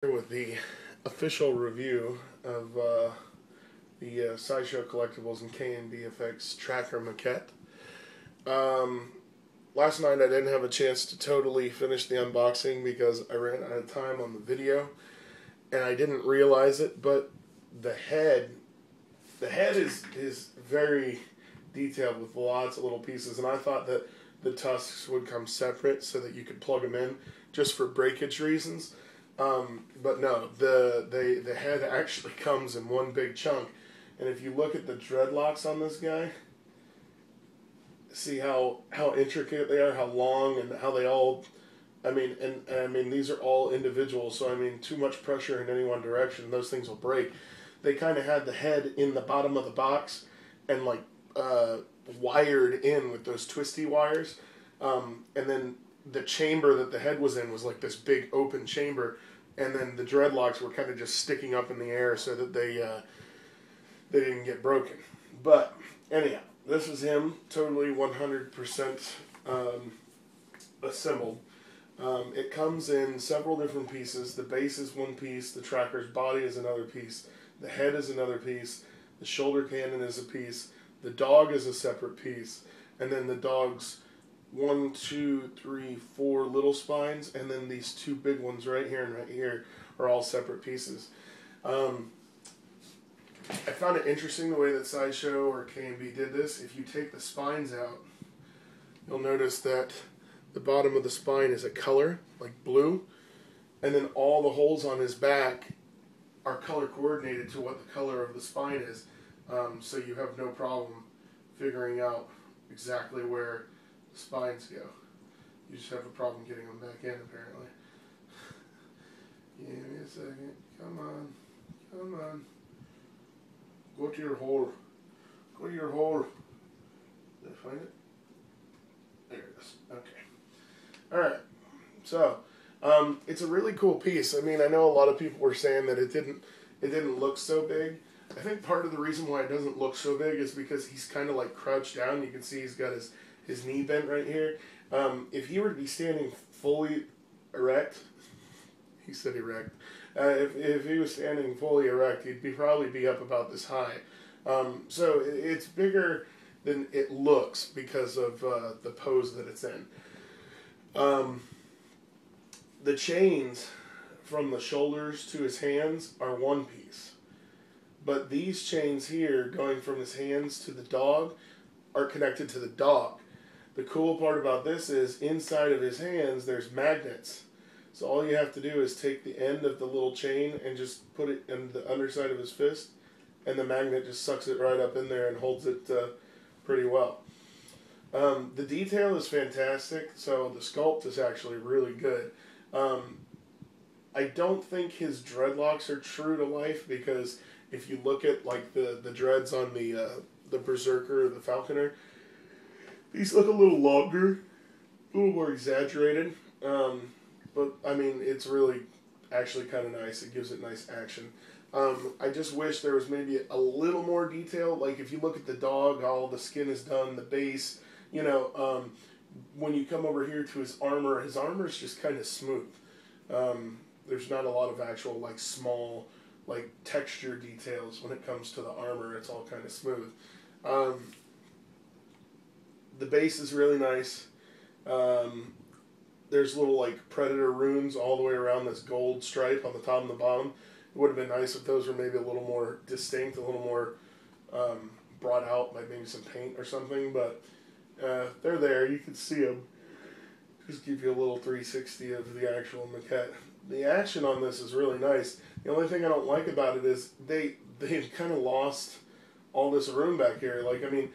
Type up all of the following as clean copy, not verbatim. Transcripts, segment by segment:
With the official review of the Sideshow Collectibles and K&B Effects Tracker Maquette. Last night I didn't have a chance to totally finish the unboxing because I ran out of time on the video and I didn't realize it, but the head is very detailed with lots of little pieces, and I thought that the tusks would come separate so that you could plug them in just for breakage reasons. But no, the head actually comes in one big chunk. And if you look at the dreadlocks on this guy, see how intricate they are, how long, and how they all, I mean these are all individual, so I mean too much pressure in any one direction, those things will break. They kind of had the head in the bottom of the box and like wired in with those twisty wires, and then the chamber that the head was in was like this big open chamber, and then the dreadlocks were kind of just sticking up in the air so that they didn't get broken. But anyhow, this is him, totally 100% assembled. It comes in several different pieces. The base is one piece, the tracker's body is another piece, the head is another piece, the shoulder cannon is a piece, the dog is a separate piece, and then the dog's 1, 2, 3, 4 little spines, and then these two big ones right here and right here are all separate pieces. I found it interesting the way that Sideshow or K&B did this. If you take the spines out, you'll notice that the bottom of the spine is a color, like blue, and then all the holes on his back are color coordinated to what the color of the spine is, so you have no problem figuring out exactly where the spines go. You just have a problem getting them back in, apparently. Give me a second. Come on. Come on. Go to your hole. Go to your hole. Did I find it? There it is. Okay. Alright. So, it's a really cool piece. I mean, I know a lot of people were saying that it didn't look so big. I think part of the reason why it doesn't look so big is because he's kind of like crouched down. You can see he's got his knee bent right here. If he were to be standing fully erect, he said erect, if he was standing fully erect, he'd probably be up about this high. So it's bigger than it looks because of the pose that it's in. The chains from the shoulders to his hands are one piece. But these chains here, going from his hands to the dog, are connected to the dog. The cool part about this is inside of his hands there's magnets. So all you have to do is take the end of the little chain and just put it in the underside of his fist, and the magnet just sucks it right up in there and holds it pretty well. The detail is fantastic, so the sculpt is actually really good. I don't think his dreadlocks are true to life, because if you look at like the dreads on the Berserker or the Falconer, these look a little longer, a little more exaggerated. But I mean, it's really actually kind of nice. It gives it nice action. I just wish there was maybe a little more detail. Like if you look at the dog, all the skin is done, the base, you know, when you come over here to his armor is just kind of smooth. There's not a lot of actual like small like texture details when it comes to the armor. It's all kind of smooth. The base is really nice. There's little like predator runes all the way around this gold stripe on the top and the bottom. It would have been nice if those were maybe a little more distinct, a little more brought out by maybe some paint or something, but they're there. You can see them. Just give you a little 360 of the actual maquette. The action on this is really nice. The only thing I don't like about it is they've kind of lost all this room back here. Like, I mean,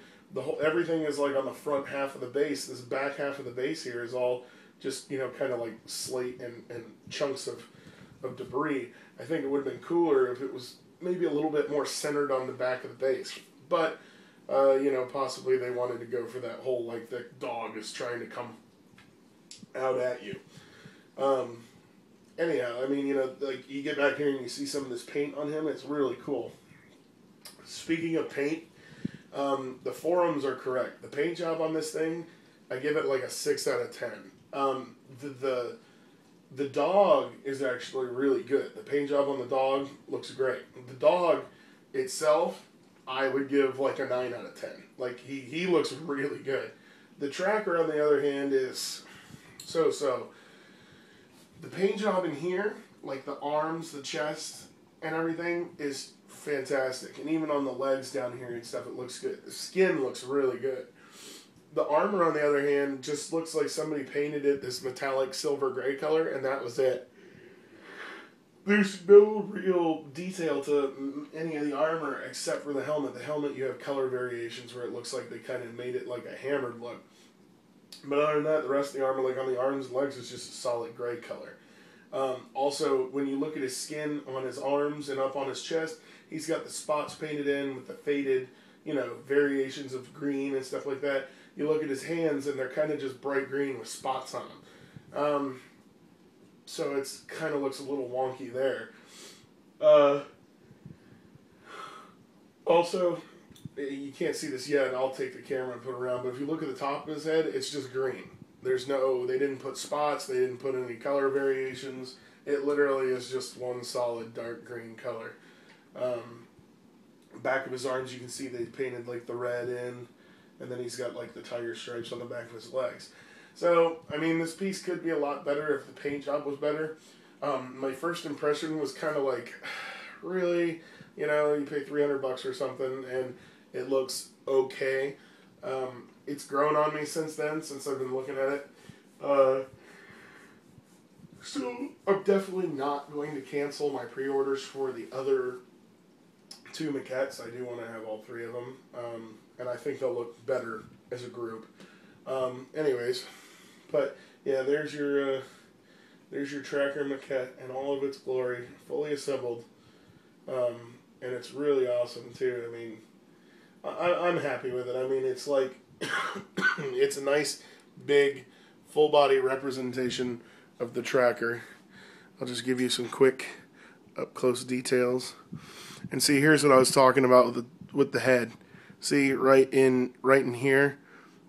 everything is like on the front half of the base. This back half of the base here is all just, you know, kind of like slate and chunks of debris. I think it would have been cooler if it was maybe a little bit more centered on the back of the base. But, you know, possibly they wanted to go for that whole, like, the dog is trying to come out at you. Anyhow, I mean, you know, like, you get back here and you see some of this paint on him, it's really cool. Speaking of paint, the forums are correct. The paint job on this thing, I give it like a 6 out of 10. The dog is actually really good. The paint job on the dog looks great. The dog itself, I would give like a 9 out of 10. Like, he looks really good. The tracker, on the other hand, is so-so. The paint job in here, like the arms, the chest, and everything, is fantastic. And even on the legs down here and stuff, it looks good. The skin looks really good. The armor, on the other hand, just looks like somebody painted it this metallic silver gray color, and that was it. There's no real detail to any of the armor except for the helmet. The helmet, you have color variations where it looks like they kind of made it like a hammered look. But other than that, the rest of the armor, like on the arms and legs, is just a solid gray color. Also, when you look at his skin on his arms and up on his chest, he's got the spots painted in with the faded, variations of green and stuff like that. You look at his hands, and they're kind of just bright green with spots on them. So it's kind of looks a little wonky there. Also, you can't see this yet. I'll take the camera and put it around. But if you look at the top of his head, it's just green. They didn't put spots. They didn't put any color variations. It literally is just one solid dark green color. Back of his arms, you can see they painted like the red in. And then he's got like the tiger stripes on the back of his legs. So, I mean, this piece could be a lot better if the paint job was better. My first impression was kind of like, really? You pay $300 or something, and it looks okay. It's grown on me since then, since I've been looking at it. So, I'm definitely not going to cancel my pre-orders for the other 2 maquettes. I do want to have all 3 of them. And I think they'll look better as a group. Anyways, but yeah, there's your tracker maquette in all of its glory, fully assembled, and it's really awesome too. I mean, I'm happy with it. I mean, it's like it's a nice, big, full body representation of the tracker. I'll just give you some quick, up close details, and see. Here's what I was talking about with the head. See, right in here,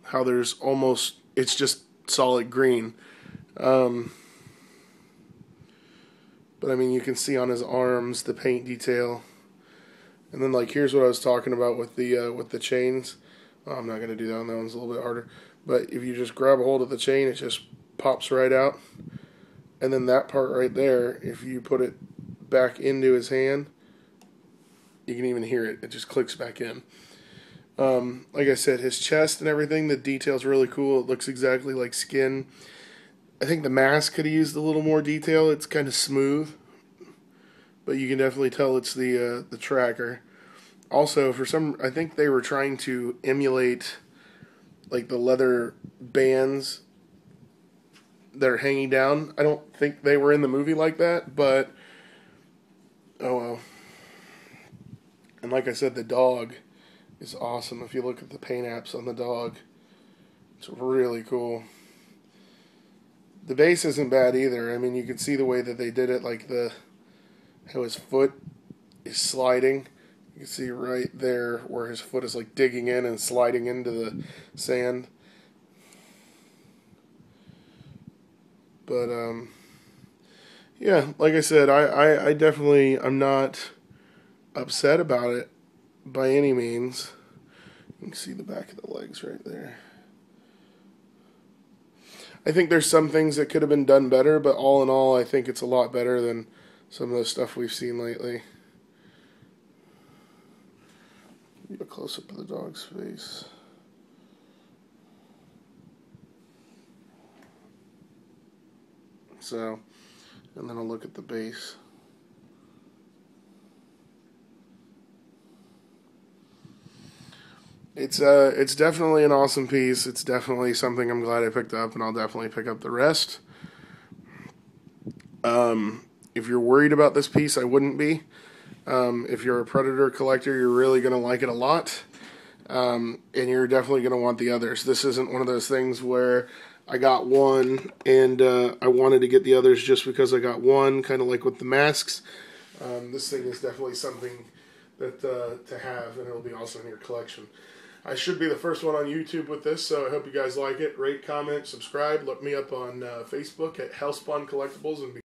how there's almost, it's just solid green. But I mean, you can see on his arms the paint detail. And then, like, here's what I was talking about with the chains. Oh, I'm not going to do that one. That one's a little bit harder. But if you just grab a hold of the chain, it just pops right out. And then that part right there, if you put it back into his hand, you can even hear it. It just clicks back in. Like I said, his chest and everything, the detail's really cool. It looks exactly like skin. I think the mask could have used a little more detail. It's kind of smooth, but you can definitely tell it's the tracker. Also, I think they were trying to emulate like the leather bands that are hanging down. I don't think they were in the movie like that, but oh well. And like I said, the dog is awesome. If you look at the paint apps on the dog, it's really cool. The base isn't bad either. I mean, you can see the way that they did it, like how his foot is sliding. You can see right there where his foot is like digging in and sliding into the sand. But yeah, like I said, I definitely, I'm not upset about it by any means. You can see the back of the legs right there. I think there's some things that could have been done better, but all in all, I think it's a lot better than some of the stuff we've seen lately. Get a close-up of the dog's face. So, and then I'll look at the base. It's definitely an awesome piece. It's definitely something I'm glad I picked up, and I'll definitely pick up the rest. If you're worried about this piece, I wouldn't be. If you're a Predator collector, you're really going to like it a lot, and you're definitely going to want the others. This isn't one of those things where I got one and I wanted to get the others just because I got one, kind of like with the masks. This thing is definitely something that to have, and it'll be also in your collection. I should be the first one on YouTube with this, so I hope you guys like it. Rate, comment, subscribe. Look me up on Facebook at Hellspawn Collectibles and